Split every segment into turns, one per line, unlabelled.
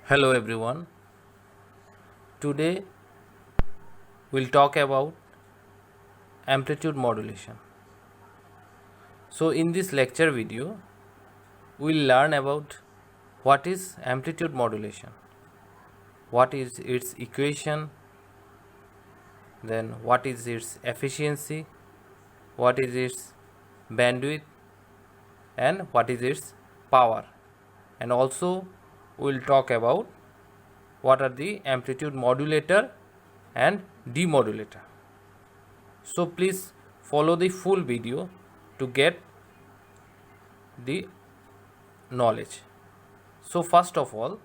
Hello everyone. Today we'll talk about amplitude modulation. So in this lecture video we'll learn about what is amplitude modulation, what is its equation, then what is its efficiency, what is its bandwidth and what is its power, and also we'll talk about what are the amplitude modulator and demodulator. So please follow the full video to get the knowledge. So first of all,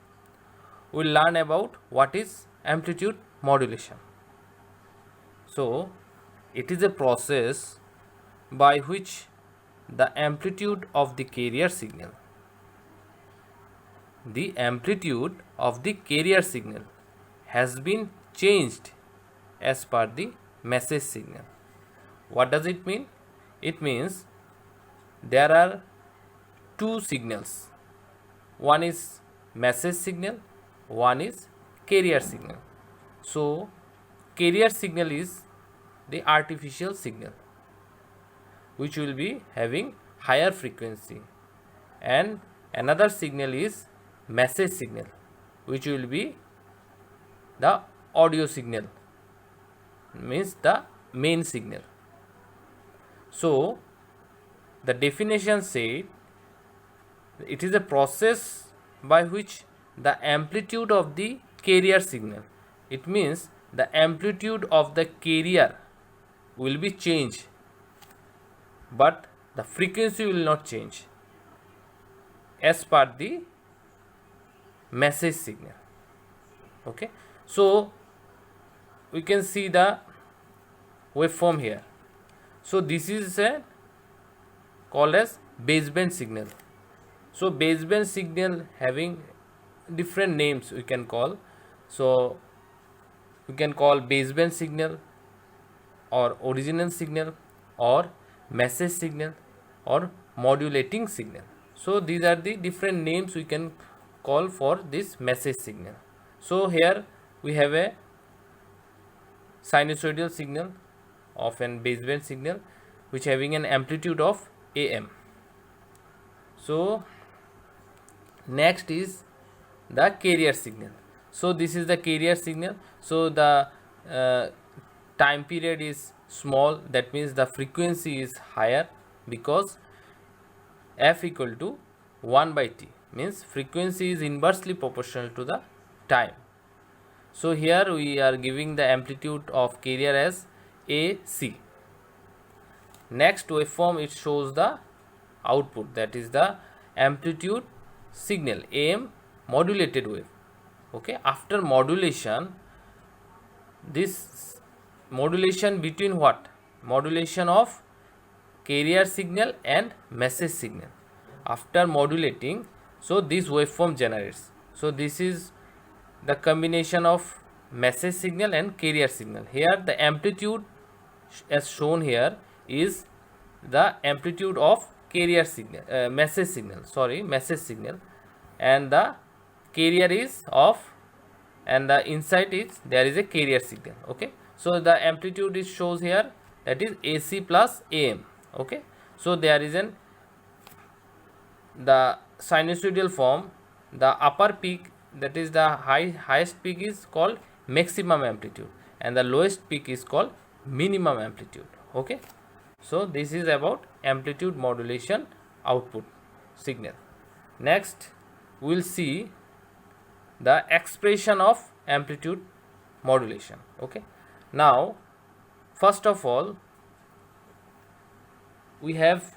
we'll learn about what is amplitude modulation. So it is a process by which the amplitude of the carrier signal has been changed as per the message signal. What does it mean? It means there are two signals. One is message signal, one is carrier signal. So carrier signal is the artificial signal which will be having higher frequency, and another signal is message signal which will be the audio signal, means the main signal. So the definition said it is a process by which the amplitude of the carrier signal, it means the amplitude of the carrier will be changed but the frequency will not change as per the message signal. Okay, so we can see the waveform here. So this is called as baseband signal. So baseband signal having different names we can call. So we can call baseband signal or original signal or message signal or modulating signal. So these are the different names we can call for this message signal. So here we have a sinusoidal signal of an baseband signal which having an amplitude of AM. So next is the carrier signal. So this is the carrier signal. So the time period is small, that means the frequency is higher because f equal to 1 by t, means frequency is inversely proportional to the time. So here we are giving the amplitude of carrier as AC. Next waveform, it shows the output, that is the amplitude signal AM modulated wave. Okay, after modulation, this modulation between what? Modulation of carrier signal and message signal. After modulating, so this waveform generates. So this is the combination of message signal and carrier signal. Here the amplitude as shown here is the amplitude of carrier signal, message signal, and the carrier is off, and the inside is there is a carrier signal. Okay, so the amplitude is shows here, that is AC plus AM. Okay, so there is the sinusoidal form, the upper peak, that is the highest peak is called maximum amplitude and the lowest peak is called minimum amplitude. Okay, so this is about amplitude modulation output signal. Next we will see the expression of amplitude modulation. Okay, now first of all we have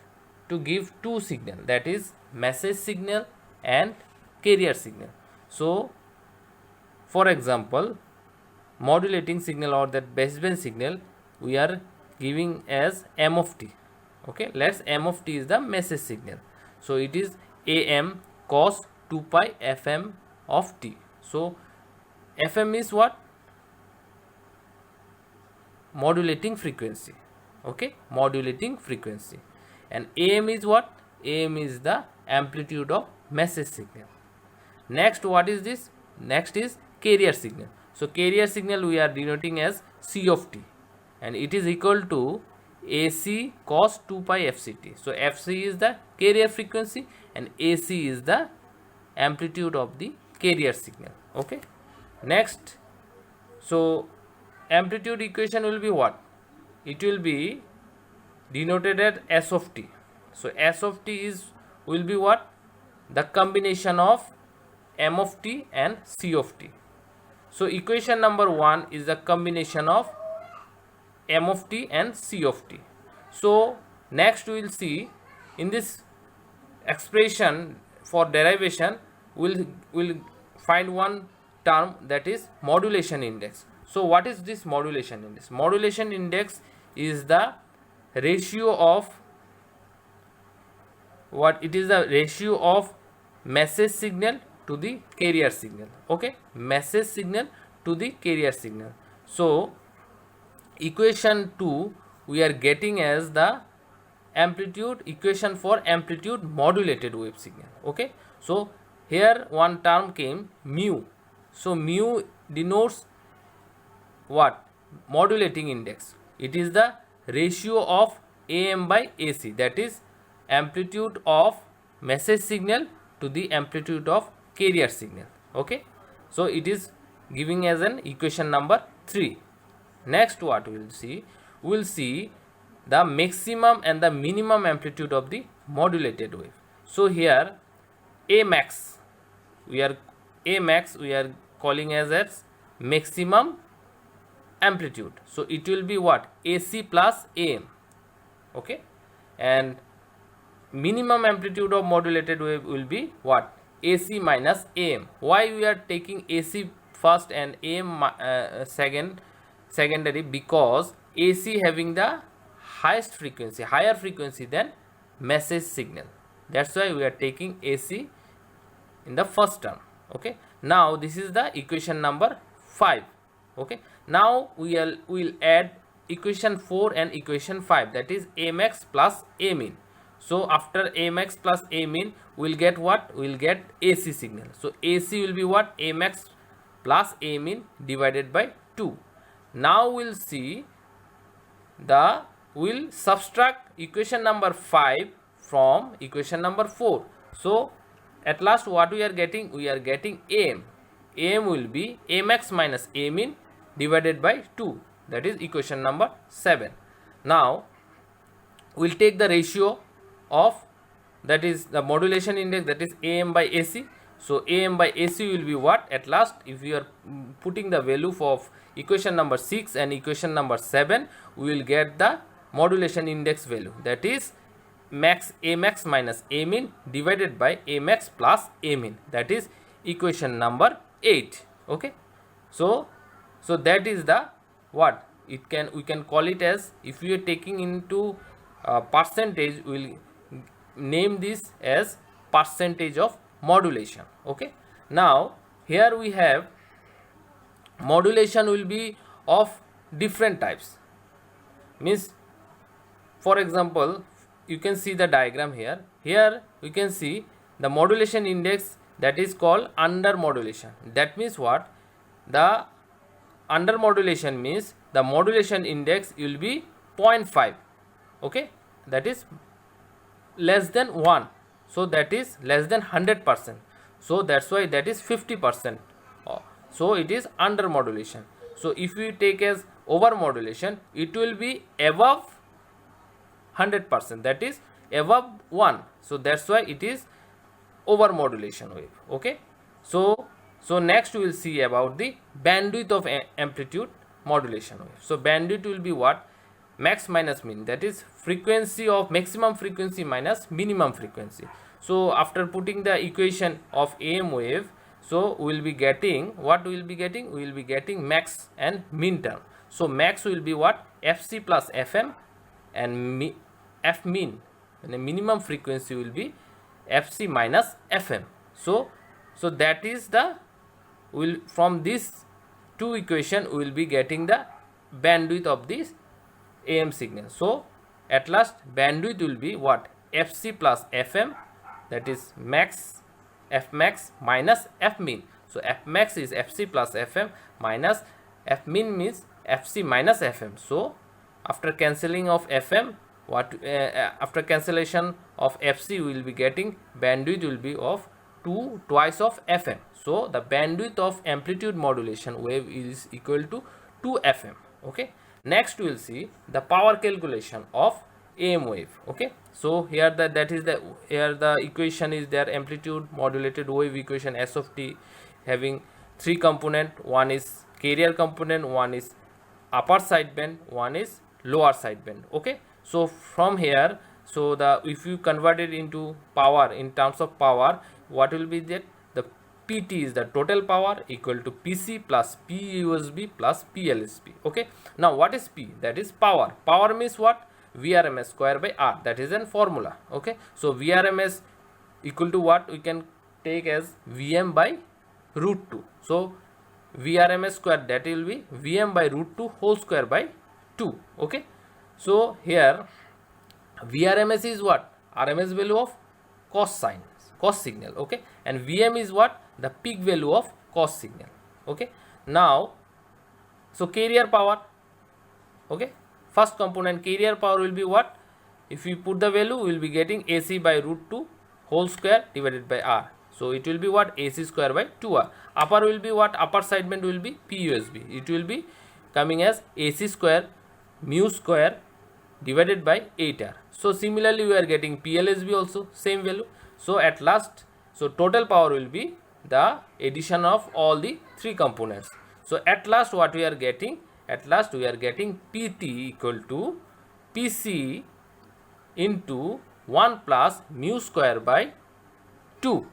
to give two signal, that is message signal and carrier signal. So for example, modulating signal or that baseband signal we are giving as m of t. Okay, let's m of t is the message signal, so it is am cos 2 pi fm of t. So fm is what? Modulating frequency. Okay, modulating frequency. And am is what? Am is the amplitude of message signal. Next, what is this? next is carrier signal. So carrier signal we are denoting as C of t, and it is equal to AC cos 2 pi FCT. So FC is the carrier frequency and AC is the amplitude of the carrier signal. Okay, next, so amplitude equation will be what? It will be denoted as S of t. So S of t will be what? The combination of M of t and C of t. So equation number 1 is the combination of M of t and C of t. So next we will see in this expression for derivation we'll find one term, that is modulation index. So what is this modulation index? Modulation index is the ratio of what? It is the ratio of message signal to the carrier signal. Okay, message signal to the carrier signal. So equation 2 we are getting as the amplitude equation for amplitude modulated wave signal. Okay, so here one term came mu. So mu denotes what? Modulating index. It is the ratio of AM by AC, that is amplitude of message signal to the amplitude of carrier signal. Okay, so it is giving as an equation number 3. Next what we will see? We will see the maximum and the minimum amplitude of the modulated wave. So here A max we are calling as maximum amplitude. So it will be what? AC plus AM. Okay, and minimum amplitude of modulated wave will be what? AC minus AM. Why we are taking AC first and AM secondary? Because AC having the highest frequency, higher frequency than message signal. That's why we are taking AC in the first term. Okay, now this is the equation number 5. Okay, now we'll add equation 4 and equation 5, that is A max plus A min. So after A max plus A min we'll get what? We'll get AC signal. So AC will be what? A max plus A min divided by 2. Now we'll see we'll subtract equation number 5 from equation number 4. So at last what we are getting? We are getting AM. AM will be A max minus A min divided by 2, that is equation number 7. Now we'll take the ratio of, that is the modulation index, that is AM by AC. So AM by AC will be what? At last, if we are putting the value of equation number 6 and equation number 7, we will get the modulation index value, that is A max minus A min divided by A max plus A min, that is equation number 8. Okay, so that is the what? We can call it as, if we are taking into percentage, we will name this as percentage of modulation. Okay, now here we have modulation will be of different types. Means, for example, you can see the diagram here. Here we can see the modulation index, that is called under modulation. That means what? The under modulation means the modulation index will be 0.5. Okay, that is less than 1. So that is less than 100%. So that's why that is 50%. So it is under modulation. So if we take as over modulation, it will be above 100%, that is above 1. So that's why it is over modulation wave. Okay, so next we will see about the bandwidth of amplitude modulation wave. So bandwidth will be what? Max minus min, that is frequency of maximum frequency minus minimum frequency. So after putting the equation of AM wave, so we will be getting what? We will be getting max and min term. So max will be what? FC plus FM, and F min, and the minimum frequency will be FC minus FM. So that is the, from this two equation we will be getting the bandwidth of this AM signal. So at last bandwidth will be what? FC plus FM, that is max, F max minus F min. So f max is fc plus fm minus f min means fc minus fm. So after cancelling of fm, after cancellation of fc, we will be getting bandwidth will be of twice of fm. So the bandwidth of amplitude modulation wave is equal to 2 fm. Okay, next we will see the power calculation of AM wave. Okay, so here the equation is there, amplitude modulated wave equation S of t, having three component. One is carrier component, one is upper sideband, one is lower sideband. Okay, so from here, so if you convert it into power, in terms of power, what will be that? The PT is the total power equal to PC plus PUSB plus PLSB. Okay, now what is P? That is power. Power means what? Vrms square by R. That is a formula. Okay, so Vrms equal to what? We can take as Vm by root 2. So Vrms square, that will be Vm by root 2 whole square by 2. Okay, so here Vrms is what? RMS value of cos signal. Okay, and Vm is what? The peak value of cos signal. Okay, now so carrier power. Okay, first component carrier power will be what? If you put the value, we will be getting AC by root 2 whole square divided by R. So it will be what? AC square by 2R. Upper will be what? Upper sideband will be PUSB. It will be coming as AC square mu square divided by 8R. So similarly we are getting PLSB also same value. So at last, so total power will be the addition of all the three components. So at last what we are getting? At last we are getting PT equal to PC into 1 plus mu square by 2.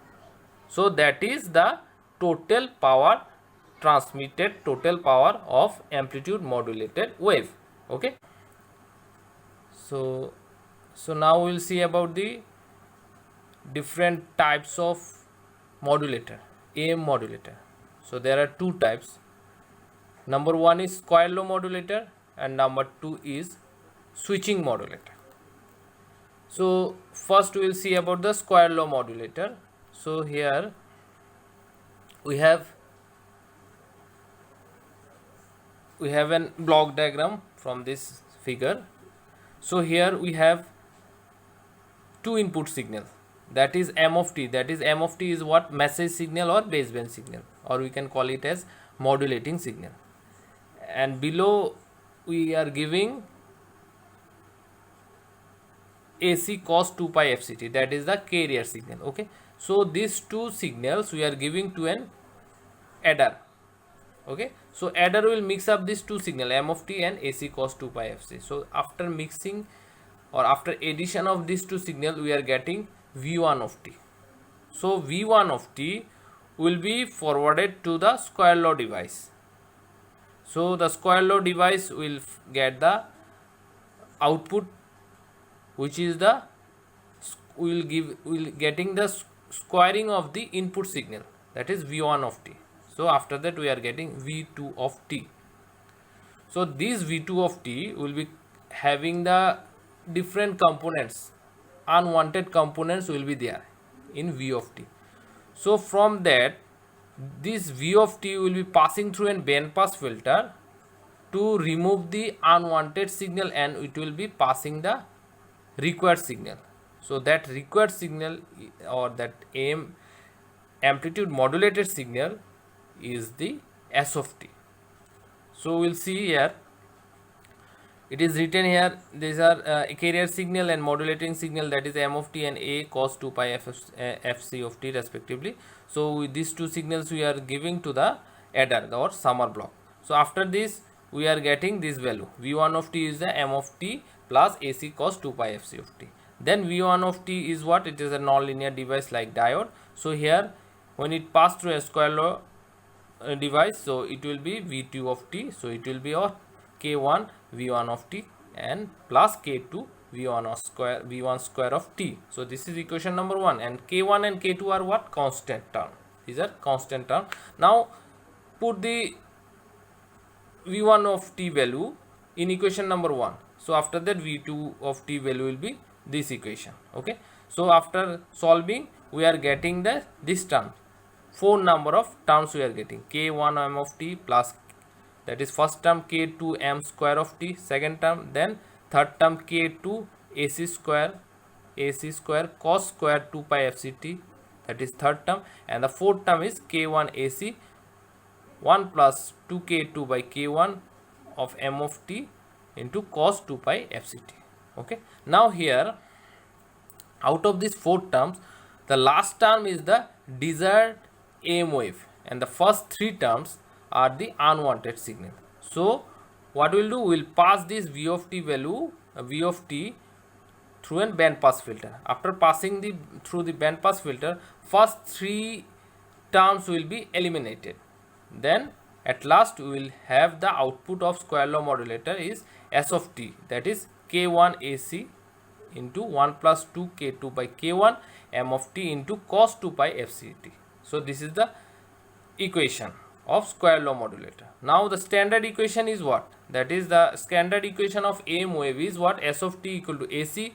So that is the total power transmitted, total power of amplitude modulated wave. Okay, so now we will see about the different types of modulator, AM modulator. So there are two types. Number one is square law modulator and number two is switching modulator. So first we will see about the square law modulator. So here we have an block diagram from this figure. So here we have two input signal, that is M of t. That is M of t is what? Message signal or baseband signal, or we can call it as modulating signal. And below we are giving AC cos 2 pi FCT, that is the carrier signal. Okay, so these two signals we are giving to an adder. Okay, so adder will mix up these two signal, M of t and AC cos 2 pi FC. So after mixing or after addition of these two signal, we are getting V1 of t. So V1 of t will be forwarded to the square law device. So the square law device will get the output, which is the will getting the squaring of the input signal, that is V1 of t. So after that we are getting V2 of t. So this V2 of t will be having the different components, unwanted components will be there in V of t. So from that, this V of t will be passing through a band pass filter to remove the unwanted signal, and it will be passing the required signal. So that required signal or that AM amplitude modulated signal is the S of t. So we'll see here, it is written here, these are carrier signal and modulating signal, that is M of t and A cos 2 pi FC of t respectively. So with these two signals we are giving to the adder or summer block. So after this we are getting this value, V1 of t is the M of t plus AC cos 2 pi FC of t. Then V1 of t is what? It is a non-linear device like diode. So here when it pass through a square law device, so it will be V2 of t. So it will be our K1 V1 of t and plus K2 V1 square of t. So this is equation number 1, and K1 and K2 are what? Constant term. These are constant term. Now put the V1 of t value in equation number 1. So after that V2 of t value will be this equation. Okay, so after solving we are getting this term four number of terms we are getting. K1 m of t plus, that is first term, K2 m square of t, second term, then third term K2 ac square cos square 2 pi fct, that is third term, and the fourth term is K1 ac 1 plus 2K2 by K1 of m of t into cos 2 pi fct. Okay, now here out of these four terms, the last term is the desired AM wave and the first three terms are the unwanted signal. So what we will do, we will pass this v of t value, v of t, through a band pass filter. After passing through the band pass filter, first three terms will be eliminated. Then at last we will have the output of square law modulator is S of t, that is K1 AC into 1 plus 2 K2 by K1 m of t into cos 2 pi fct. So this is the equation of square law modulator. Now the standard equation is what? That is the standard equation of AM wave is what? S of t equal to AC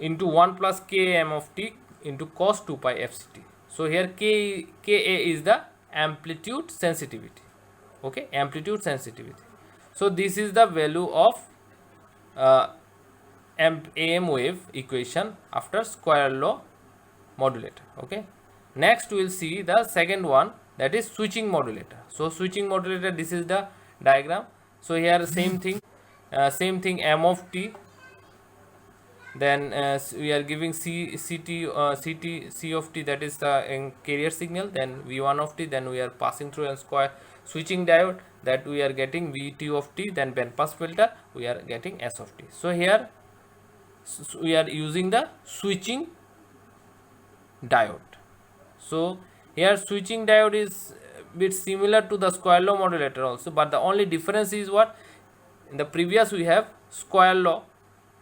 into 1 plus K m of t into cos 2 pi fct. So here Ka is the amplitude sensitivity. Okay, amplitude sensitivity. So this is the value of AM wave equation after square law modulator. Okay, next we will see the second one, that is switching modulator. So switching modulator, this is the diagram. So here same thing m of t, then we are giving C of t, that is the carrier signal, then V1 of t, then we are passing through a square switching diode, that we are getting V2 of t, then band pass filter we are getting S of t. So here we are using the switching diode. So here switching diode is a bit similar to the square law modulator also, but the only difference is what? In the previous we have square law,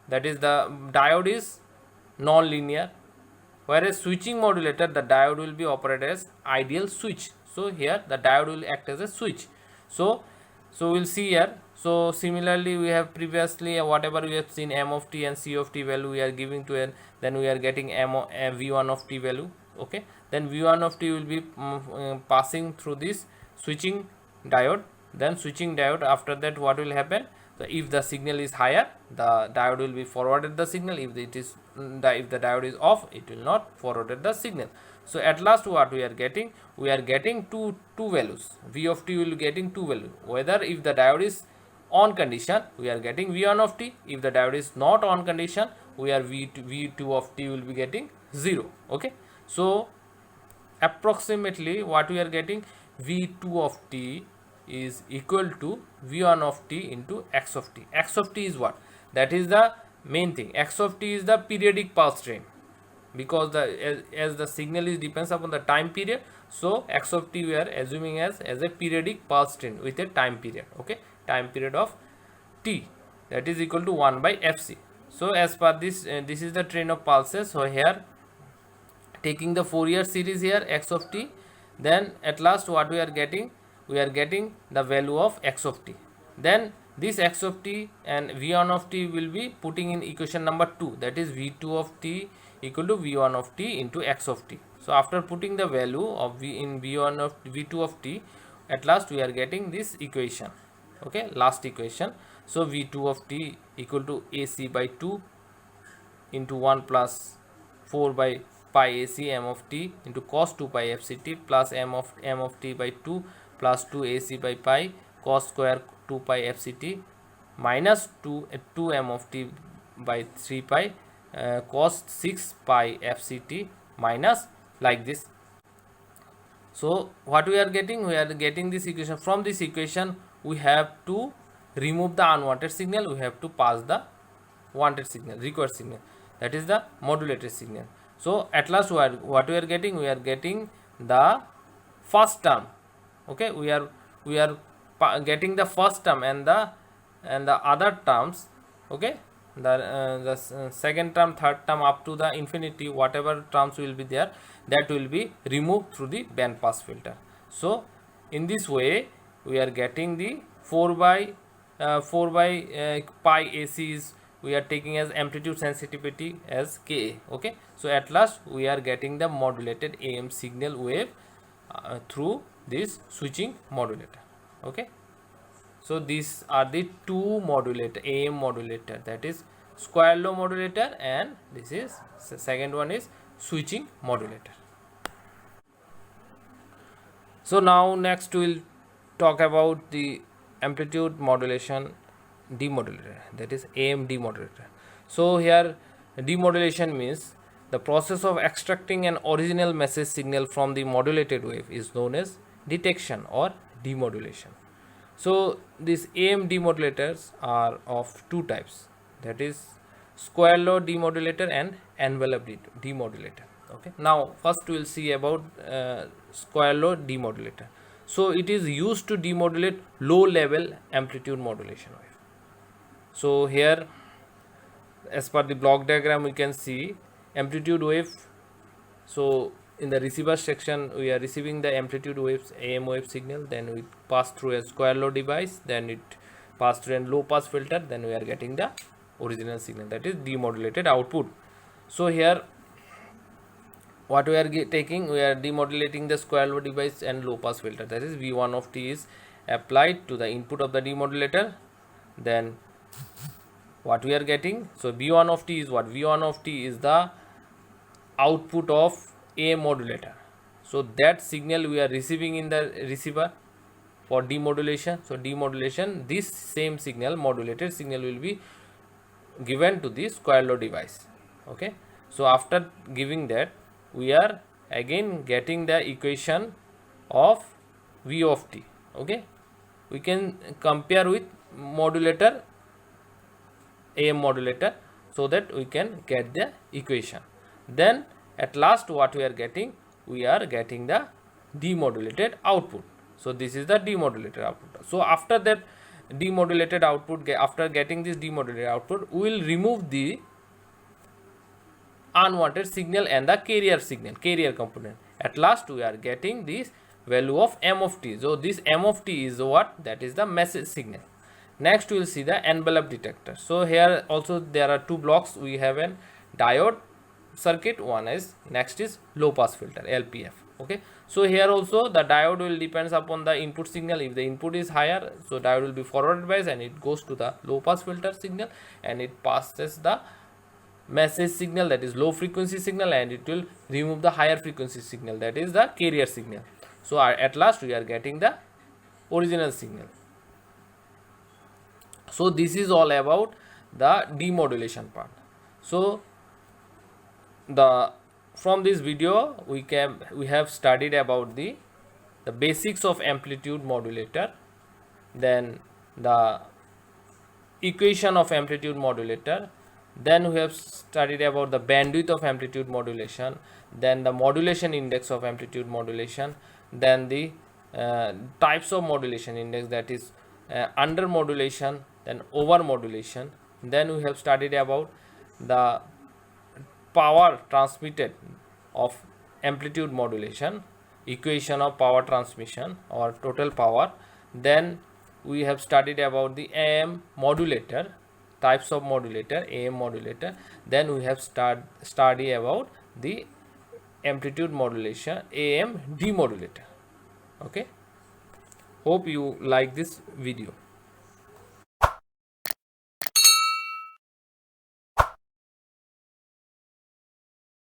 that is the diode is non-linear, whereas switching modulator, the diode will be operated as ideal switch. So here the diode will act as a switch. So we'll see here. So similarly we have previously whatever we have seen m of t and c of t value we are giving to n, then we are getting v1 of t value. Okay, then v1 of t will be passing through this switching diode, then switching diode, after that what will happen? So if the signal is higher, the diode will be forwarded the signal. If the diode is off, it will not forwarded the signal. So at last what we are getting? We are getting two values. V of t will be getting two values. Whether if the diode is on condition, we are getting V1 of t. If the diode is not on condition, we are V2 of t will be getting 0. Okay. So approximately what we are getting? V2 of t is equal to V1 of t into x of t. X of t is what? That is the main thing. X of t is the periodic pulse train, because as the signal is depends upon the time period, so x of t we are assuming as a periodic pulse train with a time period. Okay, time period of t, that is equal to 1 by fc. So as per this, this is the train of pulses. So here taking the Fourier series here, x of t, then at last what we are getting? We are getting the value of x of t. Then this x of t and v1 of t will be putting in equation number 2, that is v2 of t equal to v1 of t into x of t. So after putting the value of v1 of v2 of t, at last we are getting this equation. Okay, last equation. So v2 of t equal to ac by 2 into 1 plus 4 by pi ac m of t into cos 2 pi fct plus m of t by 2 plus 2 ac by pi cos square 2 pi fct minus 2 m of t by 3 pi cos 6 pi fct minus like this. So what we are getting? We are getting this equation. From this equation we have to remove the unwanted signal, we have to pass the wanted signal, required signal, that is the modulated signal. So at last what we are getting? We are getting the first term. Okay, we are getting the first term and the other terms. Okay, the second term, third term up to the infinity, whatever terms will be there, that will be removed through the band pass filter. So in this way we are getting the 4 by pi AC is we are taking as amplitude sensitivity as Ka. Okay, so at last we are getting the modulated AM signal wave through this switching modulator. Okay, so these are the two modulator, AM modulator, that is square law modulator, and this is the second one is switching modulator. So now next we will talk about the amplitude modulation demodulator, that is AM demodulator. So here demodulation means the process of extracting an original message signal from the modulated wave is known as detection or demodulation. So these AM demodulators are of two types, that is square law demodulator and envelope demodulator. Okay, now first we will see about square law demodulator. So it is used to demodulate low level amplitude modulation wave. So here, as per the block diagram, we can see amplitude wave. So in the receiver section, we are receiving the amplitude waves, AM wave signal, then we pass through a square law device, then it pass through a low pass filter, then we are getting the original signal, that is demodulated output. So here what we are taking, we are demodulating the square law device and low pass filter, that is V1 of t is applied to the input of the demodulator. Then what we are getting, so V1 of t is what? V1 of t is the output of AM modulator. So that signal we are receiving in the receiver for demodulation. So demodulation, this same signal, modulated signal, will be given to the square law device. Okay, so after giving that, we are again getting the equation of V of t. Okay, we can compare with modulator, AM modulator, so that we can get the equation. Then at last what we are getting, we are getting the demodulated output. So this is the demodulated output. So after that demodulated output, after getting this demodulated output, we will remove the unwanted signal and the carrier signal, carrier component. At last we are getting this value of M of t. So this M of t is what? That is the message signal. Next we will see the envelope detector. So here also there are two blocks. We have an diode circuit, one is, next is low pass filter, LPF. Okay, so here also the diode will depends upon the input signal. If the input is higher, so diode will be forward biased and it goes to the low pass filter signal and it passes the message signal, that is low frequency signal, and it will remove the higher frequency signal, that is the carrier signal. So at last we are getting the original signal. So this is all about the demodulation part. So from this video we have studied about the basics of amplitude modulator, then the equation of amplitude modulator, then we have studied about the bandwidth of amplitude modulation, then the modulation index of amplitude modulation, then the types of modulation index, that is under modulation, then over modulation. Then we have studied about the power transmitted of amplitude modulation, equation of power transmission or total power. Then we have studied about the AM modulator, types of modulator, AM modulator. Then we have studied about the amplitude modulation, AM demodulator. Okay, hope you like this video.